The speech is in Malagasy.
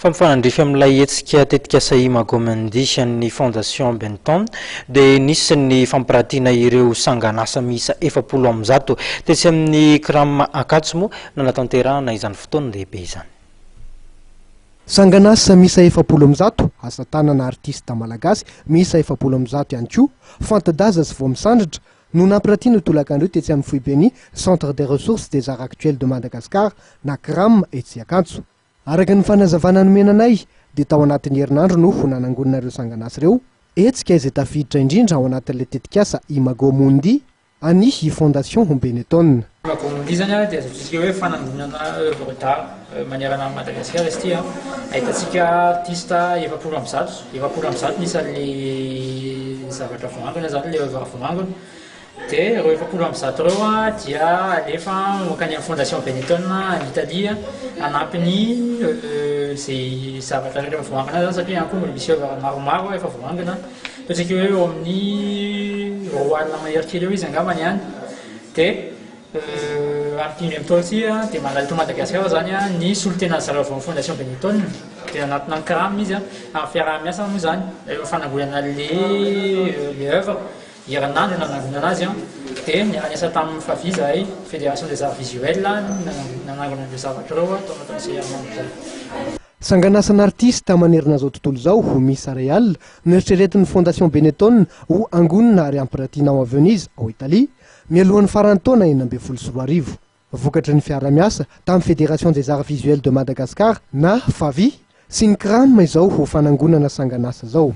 Mifanandrify amin'ilay etsika tetikasa Imago Mundi ny Fondation Benetton dia nisy ny fampiratiana ireo sangan'asa miisa 70 amin'ny 100 Tetsy amin'ny Craam Ankatso moa nanatanterahana izany fotoana lehibe izany. Sangan'asa miisa 70 amin'ny 100 asa tanana artista malagasy miisa 70 amin'ny 100 ihany koa fanta-daza sy vao misandratra no nampiratiana tolakandro Tetsy amin'ny Foibeny Centre des ressources des arts actuels de Madagascar na Craam etsy Ankatso. Araka ny fanazavana nomenanay dia tao anatin'ny herinandro no nanangonana ireo sangan'asa ireo etsika izay tafiditra indrindra ao anatin'ilay tetikasa Imago Mundi any Fondation Benetton. Imago Mundi zany dia azotsika hoe fanangonana œuvre d'art manerana Madagascar izy ity ahitantsika artista 70 amin'ny 100 nisan'le zavatra voangona zany le œuvre voangona dia ireo 70 amin'ny 100 ireo dia alefa mankany amin'ny Fondation Benetton any Italia anampiny zay zavatra rehetra voangona zany satria ihany koa misy œuvre maromaro efa voangona totsika hoe eo amin'ny roa alina mahery kely eo izy angambany ihany dia amin'ny taona ity dia mandalo to Madagascar zany ny solotena zareo vao Fondation Benetton dia anatina Craam izy amin'ny fiaraha-miasa moa zany fanangonana le œuvre herinandro nanangonana azy dia niaraniasa tamin'ny faviza Fédération des arts visuels nanangonana le zavatra ireo tao anatin'izay herinandro. Sangan'asan'artista manerana izao tontolo izao miisa réal noeritreretin'ny Fondation Benetton ho angonina ary ampiratiana ao Venise ao Italia mialohan'ny faran'ny taona 2024. Vokatry ny fiara-miasa tamin'ny Fédération des arts visuels de Madagascar na FAVI sy ny Craam izao ho fanangonana sangan'asa izao.